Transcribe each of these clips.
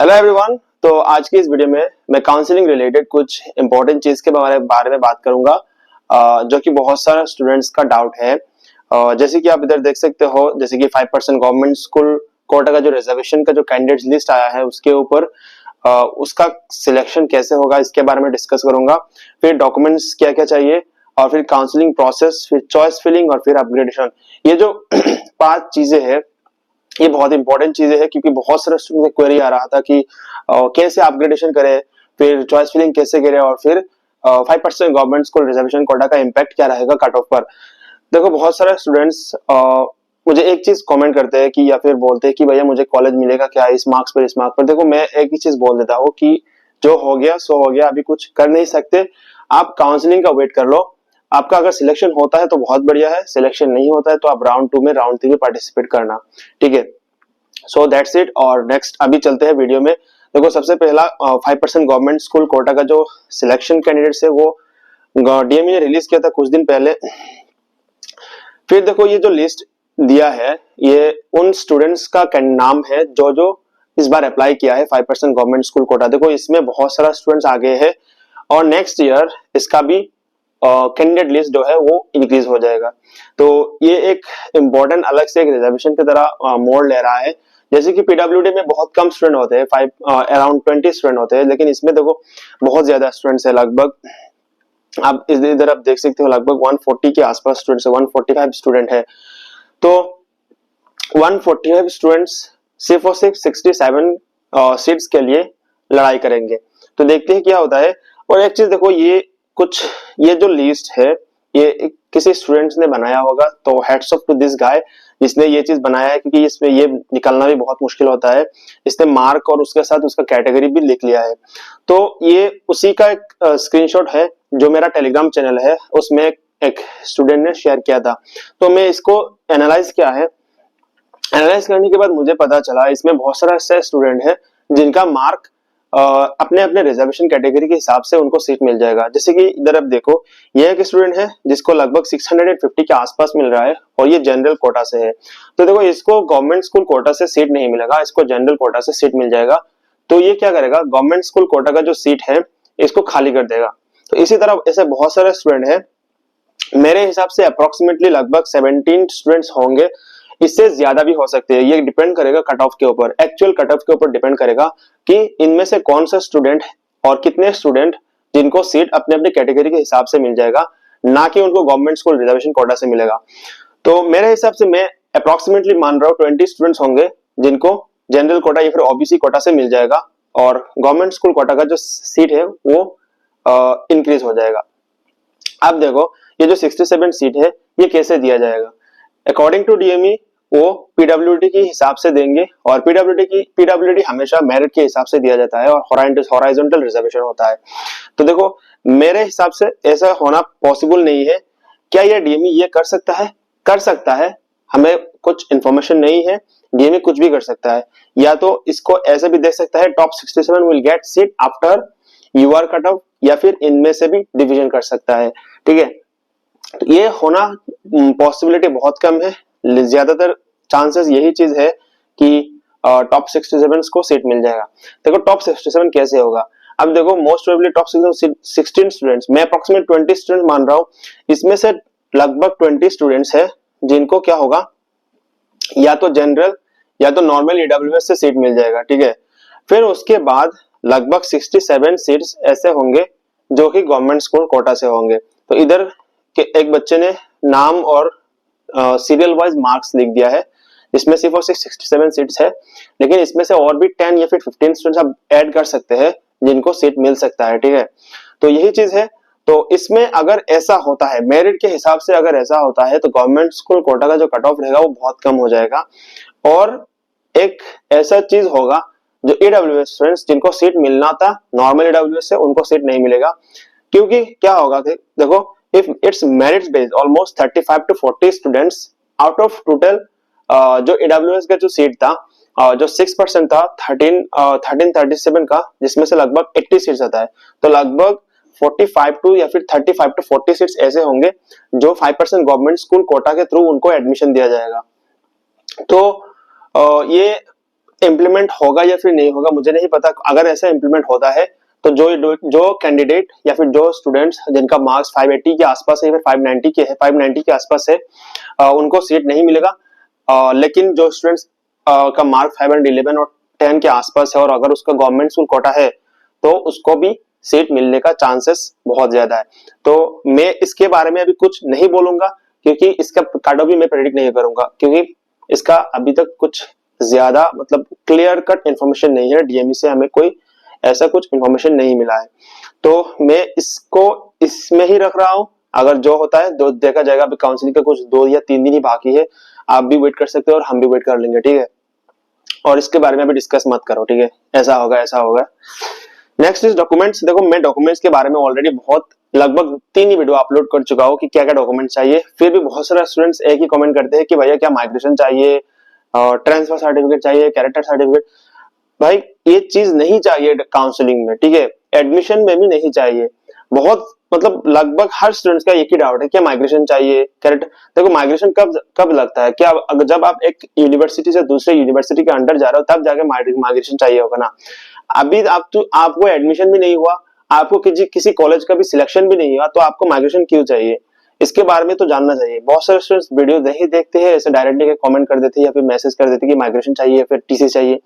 Hello everyone. तो आज की इस वीडियो में मैं काउंसलिंग रिलेटेड कुछ इंपॉर्टेंट चीज के बारे में बात करूंगा, जो कि बहुत सारे स्टूडेंट्स का डाउट है। जैसे कि आप इधर देख सकते हो, जैसे कि 5% गवर्नमेंट स्कूल कोटा का जो रिजर्वेशन का जो कैंडिडेट लिस्ट आया है उसके ऊपर उसका सिलेक्शन कैसे होगा इसके बारे में डिस्कस करूंगा। फिर डॉक्यूमेंट्स क्या क्या चाहिए, और फिर काउंसलिंग प्रोसेस, फिर चॉइस फिलिंग और फिर अपग्रेडेशन। ये जो 5 चीजें हैं ये बहुत इंपॉर्टेंट चीजें है, क्योंकि बहुत सारे स्टूडेंट में क्वेरी आ रहा था कि कैसे अपग्रेडेशन करें, फिर चॉइस फिलिंग कैसे करें, और फिर 5% गवर्नमेंट स्कूल रिजर्वेशन कोटा का इम्पैक्ट क्या रहेगा कट ऑफ पर। देखो, बहुत सारे स्टूडेंट्स मुझे एक चीज कमेंट करते हैं कि या फिर बोलते हैं कि भैया मुझे कॉलेज मिलेगा क्या इस मार्क्स पर, इस मार्क्स पर। देखो, मैं एक ही चीज बोल देता हूँ कि जो हो गया सो हो गया, अभी कुछ कर नहीं सकते। आप काउंसलिंग का वेट कर लो। आपका अगर सिलेक्शन होता है तो बहुत बढ़िया है, सिलेक्शन नहीं होता है तो आप राउंड 2 में, राउंड 3 में पार्टिसिपेट करना। ठीक है, सो दैट्स इट। और नेक्स्ट अभी चलते हैं वीडियो में। देखो, सबसे पहला 5% गवर्नमेंट स्कूल कोटा का जो सिलेक्शन कैंडिडेट्स है वो डीएमई ने रिलीज किया था कुछ दिन पहले। फिर देखो, ये जो लिस्ट दिया है ये उन स्टूडेंट्स का नाम है जो जो इस बार अप्लाई किया है 5% गवर्नमेंट स्कूल कोटा। देखो, इसमें बहुत सारा स्टूडेंट्स आ गए हैं और नेक्स्ट ईयर इसका भी कैंडिडेट लिस्ट जो है वो इंक्रीज हो जाएगा। तो ये एक इम्पोर्टेंट अलग से एक रिजर्वेशन की तरह मोड़ ले रहा है। जैसे कि पीडब्ल्यूडी में बहुत कम स्टूडेंट होते हैं, अराउंड 20 स्टूडेंट होते हैं, लेकिन इसमें देखो बहुत ज्यादा स्टूडेंट्स है। लगभग आप इधर आप देख सकते हो लगभग 140 के आसपास स्टूडेंट्स है, 145 स्टूडेंट है। तो 145 स्टूडेंट्स सिर्फ और सिर्फ 67 सीट्स के लिए लड़ाई करेंगे। तो देखते हैं क्या होता है। और एक चीज देखो, ये जो लिस्ट है ये किसी स्टूडेंट्स ने बनाया होगा, तो hats off to this guy जिसने ये चीज बनाया है, क्योंकि इसमें ये निकालना भी बहुत मुश्किल होता है। इसने मार्क और उसके साथ उसका कैटेगरी भी लिख लिया है। तो ये उसी का एक स्क्रीनशॉट है जो मेरा टेलीग्राम चैनल है उसमें एक स्टूडेंट ने शेयर किया था। तो मैं इसको एनालाइज किया है। एनालाइज करने के बाद मुझे पता चला इसमें बहुत सारा ऐसे स्टूडेंट है जिनका मार्क अपने अपने रिजर्वेशन कैटेगरी के हिसाब से उनको सीट मिल जाएगा। जैसे कि इधर आप देखो, ये एक स्टूडेंट है जिसको लगभग 650 के आसपास मिल रहा है और ये जनरल कोटा से है। तो देखो, इसको गवर्नमेंट स्कूल कोटा से सीट नहीं मिलेगा, इसको जनरल कोटा से सीट मिल जाएगा। तो ये क्या करेगा, गवर्नमेंट स्कूल कोटा का जो सीट है इसको खाली कर देगा। तो इसी तरह ऐसे बहुत सारे स्टूडेंट है, मेरे हिसाब से अप्रोक्सीमेटली लगभग 17 स्टूडेंट्स होंगे। इससे ज्यादा भी हो सकते हैं, ये डिपेंड करेगा कट ऑफ के ऊपर, एक्चुअल कट ऑफ के ऊपर डिपेंड करेगा कि इनमें से कौन सा स्टूडेंट और कितने स्टूडेंट जिनको सीट अपने अपने कैटेगरी के हिसाब से मिल जाएगा, ना कि उनको गवर्नमेंट स्कूल रिजर्वेशन कोटा से मिलेगा। तो मेरे हिसाब से मैं अप्रोक्सीमेटली मान रहा हूँ 20 स्टूडेंट्स होंगे जिनको जनरल कोटा या फिर ओबीसी कोटा से मिल जाएगा, और गवर्नमेंट स्कूल कोटा का जो सीट है वो इंक्रीज हो जाएगा। अब देखो, ये जो 67 सीट है ये कैसे दिया जाएगा। अकॉर्डिंग टू डीएमई वो पीडब्ल्यूडी के हिसाब से देंगे, और पीडब्ल्यूडी हमेशा मेरिट के हिसाब से दिया जाता है और हॉराइजॉन्टल रिजर्वेशन होता है। तो देखो, मेरे हिसाब से ऐसा होना पॉसिबल नहीं है। क्या ये डीएमई ये कर सकता है? कर सकता है, हमें कुछ इंफॉर्मेशन नहीं है। डीएमई कुछ भी कर सकता है, या तो इसको ऐसे भी देख सकता है top 67 will get seat after UR cut off, या फिर इनमें से भी डिवीजन कर सकता है। ठीक है, तो ये होना पॉसिबिलिटी बहुत कम है। ज्यादातर चांसेस यही चीज है कि टॉप 67 को सीट मिल जाएगा। देखो, टॉप 67 कैसे होगा। अब देखो, मोस्ट प्रोबेबली टॉप 16 स्टूडेंट्स, मैं अप्रोक्सीमेट 20 स्टूडेंट्स मान रहा हूँ। इसमें से लगभग 20 स्टूडेंट्स है जिनको क्या होगा, या तो जनरल या तो नॉर्मल ईडब्ल्यूएस से सीट मिल जाएगा। ठीक है, फिर उसके बाद लगभग 67 सीट्स ऐसे होंगे जो कि गवर्नमेंट स्कूल कोटा से होंगे। तो इधर के एक बच्चे ने नाम और सीरियल वाइज मार्क्स लिख दिया है। इसमें सिर्फ और सिर्फ 67 सीट्स है, लेकिन इसमें से और भी 10 या फिर 15 स्टूडेंट्स आप ऐड कर सकते हैं जिनको सीट मिल सकता है। ठीक है, तो यही चीज है। तो इसमें अगर ऐसा होता है, मेरिट के हिसाब से अगर ऐसा होता है, तो गवर्नमेंट स्कूल कोटा का जो कट ऑफ रहेगा वो बहुत कम हो जाएगा। और एक ऐसा चीज होगा जो ईडब्ल्यूएस स्टूडेंट्स जिनको सीट मिलना था नॉर्मल ईडब्ल्यूएस से, उनको सीट नहीं मिलेगा। क्योंकि क्या होगा, देखो, if it's merit based almost 35 to 40 students out of total जो ईडब्ल्यूएस का जो सीट था, जो 6% था 1337 का, जिसमें से लगभग 80 सीट्स आता है। तो लगभग 45 टू या फिर 35 to 40 सीट्स ऐसे होंगे जो 5% गवर्नमेंट स्कूल कोटा के थ्रू उनको एडमिशन दिया जाएगा। तो ये इम्प्लीमेंट होगा या फिर नहीं होगा मुझे नहीं पता। अगर ऐसा इम्प्लीमेंट होता है तो जो कैंडिडेट या फिर जो स्टूडेंट्स जिनका मार्क्स 580 के आसपास है या फिर 590 के है, 590 के आसपास है, उनको सीट नहीं मिलेगा। लेकिन जो स्टूडेंट्स का मार्क 511 और 10 के आसपास है और अगर उसका गवर्नमेंट स्कूल कोटा है तो उसको भी सीट मिलने का चांसेस बहुत ज्यादा है। तो मैं इसके बारे में अभी कुछ नहीं बोलूंगा क्योंकि इसका कट ऑफ भी मैं प्रेडिक्ट नहीं करूंगा, क्योंकि इसका अभी तक कुछ ज्यादा मतलब क्लियर कट इन्फॉर्मेशन नहीं है। डीएमई से हमें कोई ऐसा कुछ इन्फॉर्मेशन नहीं मिला है, तो मैं इसको इसमें ही रख रहा हूं। अगर जो होता है दो देखा जाएगा। अभी काउंसलिंग का कुछ 2 या 3 दिन ही बाकी है, आप भी वेट कर सकते हो और हम भी वेट कर लेंगे, ठीक है। और इसके बारे में अभी डिस्कस मत करो, ठीक है, ऐसा होगा ऐसा होगा। Next is documents. देखो मैं डॉक्यूमेंट्स के बारे में ऑलरेडी बहुत लगभग 3 ही वीडियो अपलोड कर चुका हूँ कि क्या क्या डॉक्यूमेंट चाहिए। फिर भी बहुत सारे स्टूडेंट्स एक ही कमेंट करते हैं कि भैया क्या माइग्रेशन चाहिए, ट्रांसफर सर्टिफिकेट चाहिए, कैरेक्टर सर्टिफिकेट। भाई ये चीज नहीं चाहिए काउंसलिंग में, ठीक है, एडमिशन में भी नहीं चाहिए। बहुत मतलब लगभग हर स्टूडेंट्स का एक ही डाउट है, क्या माइग्रेशन चाहिए, कैरेक्टर। देखो माइग्रेशन कब कब लगता है, क्या जब आप एक यूनिवर्सिटी से दूसरे यूनिवर्सिटी के अंडर जा रहे हो तब जाके माइग्रेशन चाहिए होगा ना। अभी आपको एडमिशन भी नहीं हुआ, आपको किसी कॉलेज का भी सिलेक्शन भी नहीं हुआ, तो आपको माइग्रेशन क्यों चाहिए, इसके बारे में तो जानना चाहिए। बहुत सारे स्टूडेंट्स वीडियो नहीं देखते हैं, ऐसे डायरेक्टली कमेंट कर देते हैं या फिर मैसेज कर देते हैं कि माइग्रेशन चाहिए, फिर टीसी चाहिए,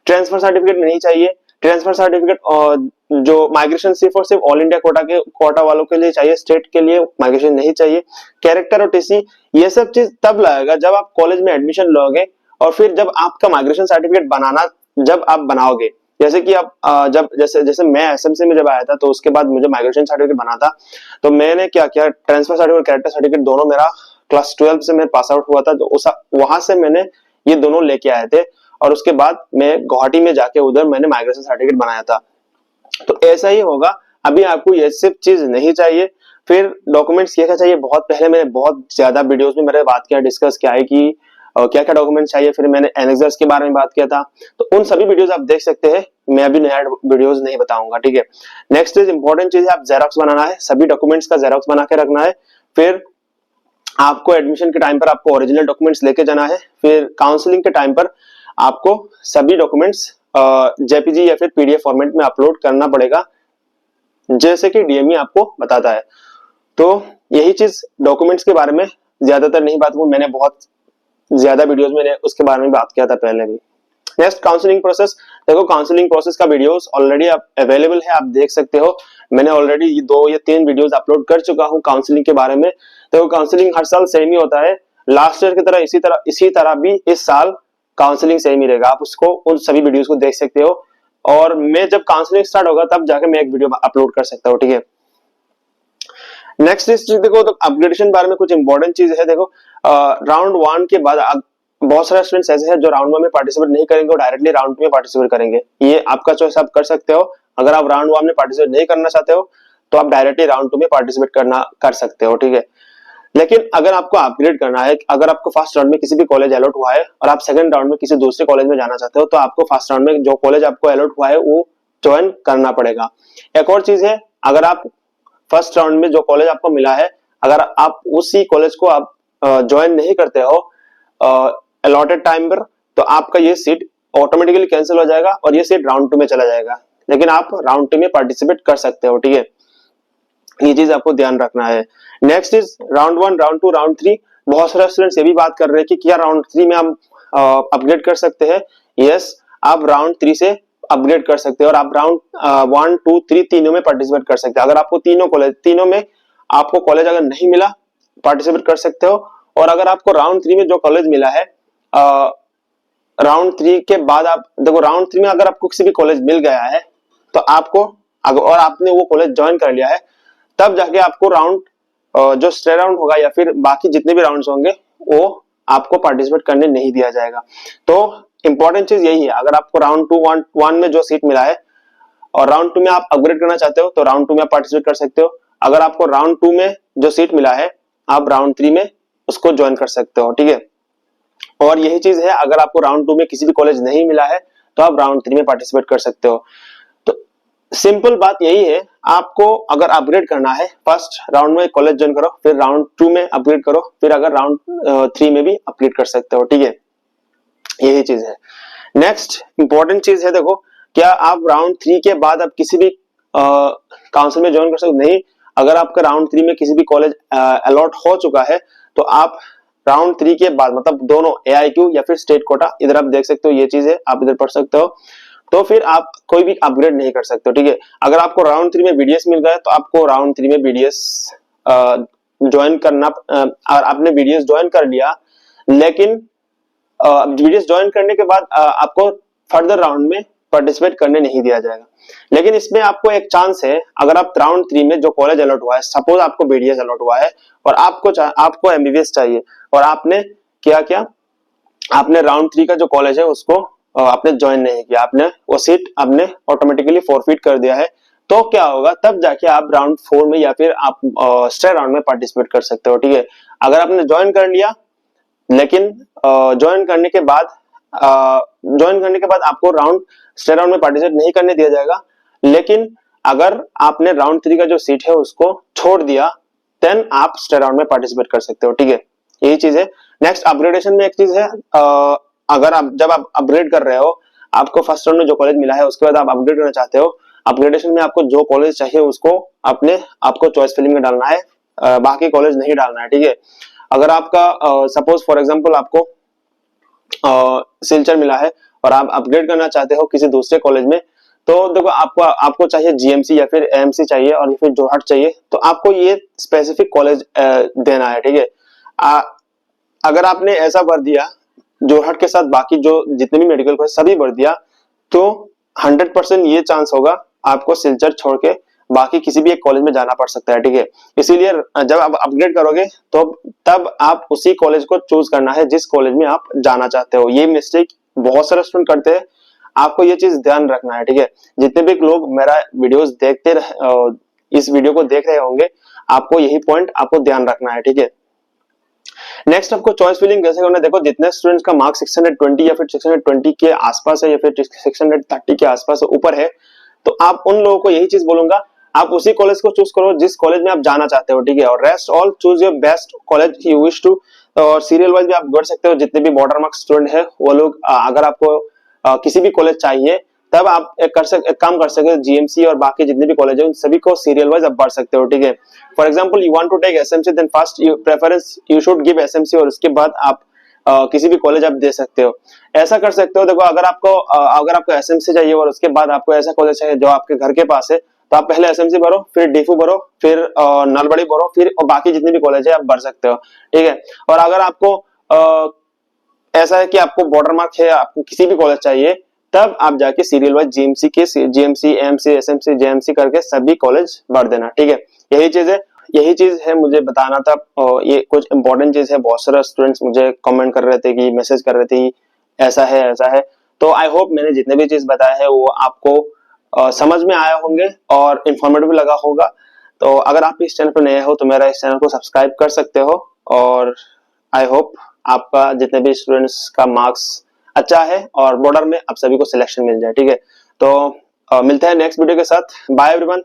ट्रांसफर सर्टिफिकेट नहीं चाहिए। ट्रांसफर सर्टिफिकेट जो माइग्रेशन सिर्फ और सिर्फ ऑल इंडिया कोटा वालों के लिए चाहिए, स्टेट के लिए माइग्रेशन नहीं चाहिए। कैरेक्टर और टीसी ये सब चीज तब लगेगा जब आप कॉलेज में एडमिशन लोगे और फिर जब आपका माइग्रेशन सर्टिफिकेट बनाना जब आप बनाओगे। जैसे कि आप जब जैसे मैं एसएमसी में जब आया था तो उसके बाद मुझे माइग्रेशन सर्टिफिकेट बना था, तो मैंने क्या किया, ट्रांसफर सर्टिफिकेट कैरेक्टर सर्टिफिकेट दोनों मेरा क्लास 12 से मैं पास आउट हुआ था, तो वहां से मैंने ये दोनों लेके आए थे और उसके बाद मैं गुवाहाटी में जाके उधर मैंने माइग्रेशन सर्टिफिकेट बनाया था। तो ऐसा ही होगा, अभी आपको ये सब चीज नहीं चाहिए। फिर डॉक्यूमेंट्स क्या क्या चाहिए, बहुत पहले मैंने बहुत ज्यादा वीडियोस में मैंने बात किया, डिस्कस किया है कि क्या क्या डॉक्यूमेंट चाहिए। फिर मैंने एनेक्सर्स के बारे में बात किया था, तो उन सभी वीडियोस आप देख सकते हैं। मैं अभी नया वीडियोस नहीं बताऊंगा, ठीक है। नेक्स्ट इज इंपॉर्टेंट चीज है, आप जेरॉक्स बनाना है, सभी डॉक्यूमेंट्स का जेरॉक्स बना के रखना है। फिर आपको एडमिशन के टाइम पर आपको ओरिजिनल डॉक्यूमेंट्स लेके जाना है। फिर काउंसलिंग के टाइम पर आपको सभी डॉक्यूमेंट्स जेपीजी या फिर पीडीएफ फॉर्मेट में अपलोड करना पड़ेगा, जैसे कि डीएमई आपको बताता है। तो यही चीज डॉक्यूमेंट्स के बारे में ज्यादातर नहीं बात, मैंने बहुत ज्यादा वीडियोस में उसके बारे में बात किया था पहले भी। Next counselling process. देखो काउंसलिंग प्रोसेस का वीडियोस ऑलरेडी अवेलेबल है, आप देख सकते हो। मैंने ऑलरेडी 2 या 3 वीडियोस अपलोड कर चुका हूं काउंसलिंग के बारे में। देखो काउंसलिंग हर साल सेम ही होता है, लास्ट ईयर की तरह इसी तरह भी इस साल काउंसलिंग सेम ही रहेगा। आप उसको उन सभी वीडियोस को देख सकते हो और मैं जब काउंसलिंग स्टार्ट होगा तब जाके मैं एक वीडियो अपलोड कर सकता हूँ, ठीक है। नेक्स्ट इस चीज देखो, तो अपग्रेडेशन बारे में कुछ इंपॉर्टेंट चीज है। देखो राउंड 1 के बाद बहुत सारे स्टूडेंट्स ऐसे हैं जो राउंड 1 में पार्टिसिपेट नहीं करेंगे और डायरेक्टली राउंड 2 में पार्टिसिपेट करेंगे। ये आपका चॉइस, आप कर सकते हो। अगर आप राउंड 1 में पार्टिसिपेट नहीं करना चाहते हो तो आप डायरेक्टली राउंड 2 में पार्टिसिपेट कर सकते हो, ठीक है। लेकिन अगर आपको अपग्रेड करना है, अगर आपको फर्स्ट राउंड में किसी भी कॉलेज अलॉट हुआ है और आप सेकंड राउंड में किसी दूसरे कॉलेज में जाना चाहते हो, तो आपको फर्स्ट राउंड में जो कॉलेज आपको अलॉट हुआ है वो ज्वाइन करना पड़ेगा। एक और चीज है, अगर आप फर्स्ट राउंड में जो कॉलेज आपको मिला है, अगर आप उसी कॉलेज को आप ज्वाइन नहीं करते हो अलॉटेड टाइम पर, तो आपका ये सीट ऑटोमेटिकली कैंसिल हो जाएगा और ये सीट राउंड 2 में चला जाएगा। लेकिन आप राउंड 2 में पार्टिसिपेट कर सकते हो, ठीक है। ये चीज आपको ध्यान रखना है। Next is round 1, round 2, round 3। बहुत सारे स्टूडेंट्स ये भी बात कर रहे हैं कि क्या राउंड 3 में हम अपग्रेड कर सकते हैं। यस, आप राउंड 3 से अपग्रेड कर सकते हो और आप राउंड 1, 2, 3 तीनों में पार्टिसिपेट कर सकते हैं। अगर आपको तीनों में आपको कॉलेज अगर नहीं मिला, पार्टिसिपेट कर सकते हो। और अगर आपको राउंड 3 में जो कॉलेज मिला है, राउंड 3 के बाद आप देखो, राउंड 3 में अगर आपको किसी भी कॉलेज मिल गया है तो आपको और आपने वो कॉलेज ज्वाइन कर लिया है, तब जाके आपको राउंड जो स्टे राउंड होगा या फिर बाकी जितने भी राउंड्स होंगे वो आपको पार्टिसिपेट करने नहीं दिया जाएगा। तो इंपॉर्टेंट चीज यही है, अगर आपको राउंड 1 में जो सीट मिला है और राउंड 2 में आप अपग्रेड करना चाहते हो तो राउंड 2 में आप पार्टिसिपेट कर सकते हो। अगर आपको राउंड 2 में जो सीट मिला है, आप राउंड 3 में उसको ज्वाइन कर सकते हो, ठीक है। और यही चीज है, अगर आपको राउंड 2 में किसी भी कॉलेज नहीं मिला है तो आप राउंड 3 में पार्टिसिपेट कर सकते हो। तो सिंपल बात यही है, आपको अगर अपग्रेड करना है, फर्स्ट राउंड में कॉलेज ज्वाइन करो, फिर राउंड 2 में अपग्रेड करो, फिर अगर राउंड 3 में भी अपग्रेड कर सकते हो, ठीक है। यही चीज है। नेक्स्ट इंपॉर्टेंट चीज है, देखो क्या आप राउंड 3 के बाद आप किसी भी काउंसिल में ज्वाइन कर सकते? नहीं, अगर आपका राउंड 3 में किसी भी कॉलेज अलॉट हो चुका है तो आप राउंड 3 के बाद मतलब दोनों AIQ या फिर स्टेट कोटा, इधर आप देख सकते हो ये चीज है, आप इधर पढ़ सकते हो, तो फिर आप कोई भी अपग्रेड नहीं कर सकते हो, ठीक है। अगर आपको राउंड 3 में BDS मिल गया तो आपको राउंड 3 में BDS ज्वाइन करना, और आपने BDS ज्वाइन कर लिया, लेकिन BDS ज्वाइन करने के बाद आपको फर्दर राउंड में पार्टिसिपेट करने नहीं दिया जाएगा। लेकिन इसमें आपको एक चांस है, अगर आप राउंड 3 में जो कॉलेज अलॉट हुआ है, सपोज आपको BDS अलॉट हुआ है और आपको MBBS चाहिए और आपने क्या आपने राउंड 3 का जो कॉलेज है उसको आपने ज्वाइन नहीं किया, आपने वो सीट आपने ऑटोमेटिकली फॉरफिट कर दिया है, तो क्या होगा, तब जाके आप राउंड 4 में या फिर आप स्टेट राउंड में पार्टिसिपेट कर सकते हो, ठीक है। अगर आपने ज्वाइन कर लिया, लेकिन ज्वाइन करने के बाद आपको स्टेट राउंड में पार्टिसिपेट नहीं करने दिया जाएगा, लेकिन अगर आपने राउंड 3 का जो सीट है उसको छोड़ दिया, देन आप स्टेट राउंड में पार्टिसिपेट कर सकते हो, ठीक है। यही चीज है। नेक्स्ट अपग्रेडेशन में एक चीज है, अगर जब आप अपग्रेड कर रहे हो, आपको फर्स्ट राउंड में जो कॉलेज मिला है उसके बाद आप अपग्रेड करना चाहते हो, अपग्रेडेशन में आपको जो कॉलेज चाहिए उसको आपको चॉइस फिलिंग में डालना है, बाकी कॉलेज नहीं डालना है, ठीक है। अगर आपका सपोज फॉर एग्जांपल आपको सिलचर मिला है और आप अपग्रेड करना चाहते हो किसी दूसरे कॉलेज में, तो देखो आपको चाहिए GMC या फिर AMC चाहिए और फिर जोरहाट चाहिए, तो आपको ये स्पेसिफिक कॉलेज देना है, ठीक है। अगर आपने ऐसा भर दिया जोरहाट के साथ बाकी जो जितने भी मेडिकल कॉलेज सभी भर दिया, तो 100% ये चांस होगा आपको सिलचर छोड़ के बाकी किसी भी एक कॉलेज में जाना पड़ सकता है, ठीक है। इसीलिए जब आप अपग्रेड करोगे तो तब आप उसी कॉलेज को चूज करना है जिस कॉलेज में आप जाना चाहते हो। ये मिस्टेक बहुत सारे स्टूडेंट करते हैं, आपको ये चीज ध्यान रखना है, ठीक है। जितने भी लोग मेरा वीडियोस इस वीडियो को देख रहे होंगे, आपको यही पॉइंट आपको ध्यान रखना है, ठीक है। नेक्स्ट आपको चॉइस फिलिंग कैसे करना है, देखो जितने स्टूडेंट्स का मार्क्स 620 या फिर 620 के आसपास है या फिर 630 के आसपास ऊपर है, तो आप उन लोगों को यही चीज बोलूंगा, आप उसी कॉलेज को चूज करो जिस कॉलेज में आप जाना चाहते हो, ठीक है। और rest all choose your best college you wish to. और सीरियल वाइज भी आप बढ़ सकते हो, जितने भी बॉर्डर मार्क्स स्टूडेंट है वो लोग, अगर आपको किसी भी कॉलेज चाहिए तब आप एक काम कर सकते हो, GMC और बाकी जितने भी कॉलेज है उन सभी को सीरियल वाइज आप बढ़ सकते हो, ठीक है। For example you want to take SMC, then first preference you should give SMC और उसके बाद आप किसी भी कॉलेज आप दे सकते हो, ऐसा कर सकते हो। देखो अगर आपको SMC चाहिए और उसके बाद आपको ऐसा कॉलेज चाहिए जो आपके घर के पास है, तो आप पहले SMC भरो, फिर DFU भरो, फिर नलबड़ी भरो, फिर बाकी जितने भी कॉलेज है आप भर सकते हो, ठीक है। और अगर आपको ऐसा है कि आपको बॉर्डर मार्क है, आपको किसी भी कॉलेज चाहिए, तब आप जाके serial wise GMC AMC SMC JMC करके सभी कॉलेज भर देना, ठीक है। यही चीज है मुझे बताना था, और ये कुछ इंपॉर्टेंट चीज है। बहुत सारे स्टूडेंट्स मुझे कमेंट कर रहे थे कि मैसेज कर रहे थे ऐसा है, तो आई होप मैंने जितने भी चीज बताया है वो आपको समझ में आया होंगे और इंफॉर्मेटिव लगा होगा। तो अगर आप इस चैनल पर नए हो तो मेरा इस चैनल को सब्सक्राइब कर सकते हो, और आई होप आपका जितने भी स्टूडेंट्स का मार्क्स अच्छा है और बॉर्डर में आप सभी को सिलेक्शन मिल जाए, ठीक है। तो मिलते हैं नेक्स्ट वीडियो के साथ। Bye everyone.